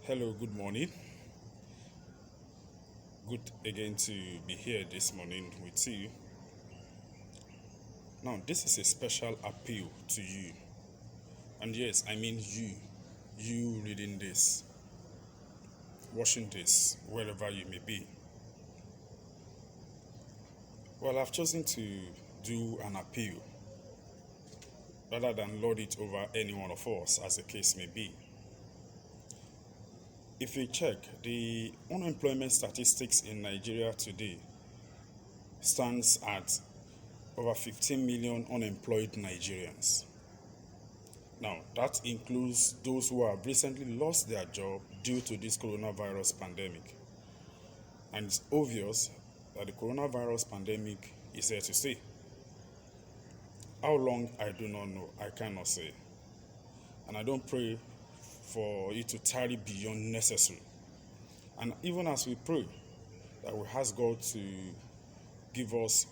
Hello, good morning. Good again to be here this morning with you. Now, this is a special appeal to you. And yes, I mean you reading this, watching this, wherever you may be. Well, I've chosen to do an appeal rather than lord it over any one of us, as the case may be. If you check, the unemployment statistics in Nigeria today stands at over 15 million unemployed Nigerians. Now, that includes those who have recently lost their job due to this coronavirus pandemic. And it's obvious that the coronavirus pandemic is here to stay. How long, I do not know. I cannot say. And I don't pray for it to tarry beyond necessary. And even as we pray, that we ask God to give us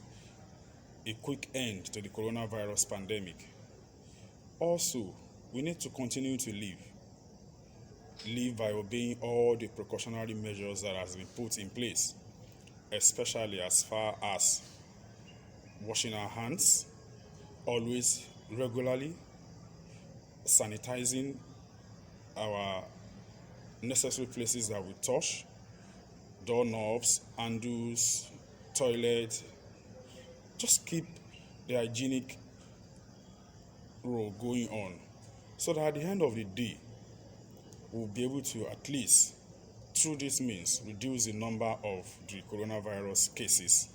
a quick end to the coronavirus pandemic. Also, we need to continue to live by obeying all the precautionary measures that has been put in place, especially as far as washing our hands, always regularly, sanitizing our necessary places that we touch, doorknobs, handles, toilet. Just keep the hygienic role going on, so that at the end of the day, we'll be able to at least, through this means, reduce the number of the coronavirus cases.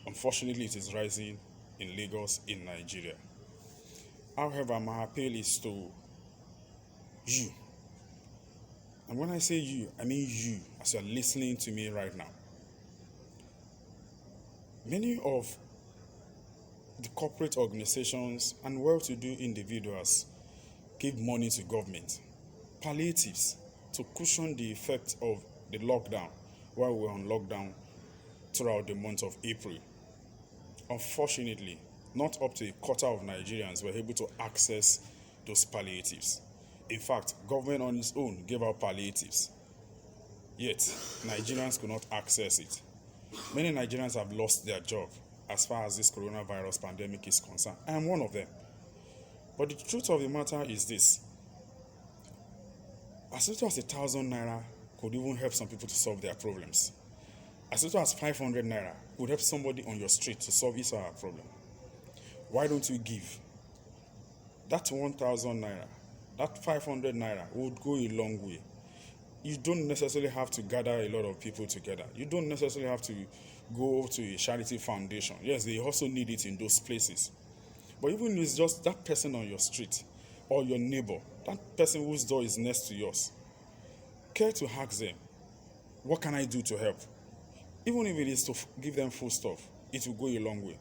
Unfortunately, it is rising in Lagos, in Nigeria. However, my appeal is to you. And when I say you, I mean you, as you're listening to me right now. Many of the corporate organizations and well-to-do individuals give money to government, palliatives, to cushion the effect of the lockdown while we're on lockdown throughout the month of April. Unfortunately, not up to a quarter of Nigerians were able to access those palliatives. In fact, government on its own gave out palliatives, yet Nigerians could not access it. Many Nigerians have lost their job as far as this coronavirus pandemic is concerned. I am one of them. But the truth of the matter is this: as little as 1,000 naira could even help some people to solve their problems. As little as 500 naira could help somebody on your street to solve his or her problem. Why don't you give? That 1,000 naira, that 500 naira would go a long way. You don't necessarily have to gather a lot of people together. You don't necessarily have to go to a charity foundation. Yes, they also need it in those places. But even if it's just that person on your street or your neighbor, that person whose door is next to yours, care to ask them, what can I do to help? Even if it is to give them food stuff, it will go a long way.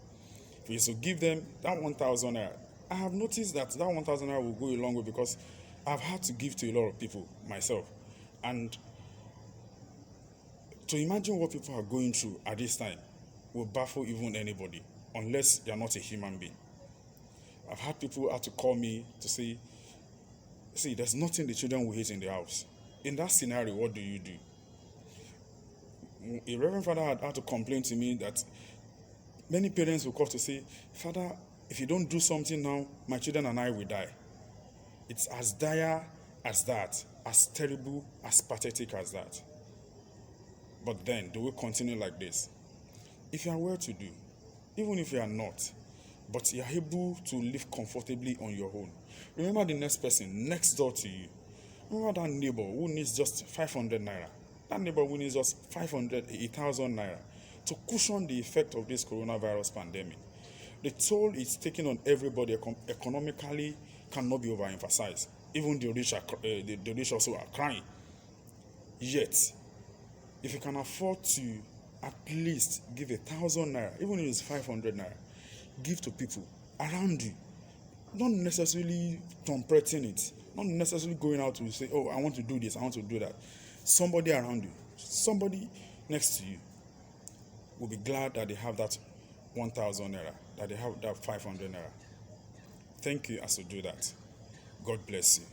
If it is to give them that 1,000 naira, I have noticed that 1,000 naira will go a long way, because I've had to give to a lot of people myself. And to imagine what people are going through at this time will baffle even anybody, unless you're not a human being. I've had people have to call me to say, see, there's nothing the children will eat in the house. In that scenario, what do you do? A reverend father had to complain to me that many parents will call to say, Father, if you don't do something now, my children and I will die. It's as dire as that, as terrible, as pathetic as that. But then, do we continue like this? If you are well-to-do, even if you are not, but you are able to live comfortably on your own, remember the next person next door to you. Remember that neighbor who needs just 500 naira. That neighbor who needs just 1,000 naira to cushion the effect of this coronavirus pandemic. The toll it's taking on everybody economically cannot be overemphasized. Even the rich also are crying. Yet, if you can afford to at least give 1,000 naira, even if it's 500 naira, give to people around you. Not necessarily trumpeting it, not necessarily going out to say, oh, I want to do this, I want to do that. Somebody around you, somebody next to you will be glad that they have that 1,000 naira, that they have that 500 naira. Thank you as you do that. God bless you.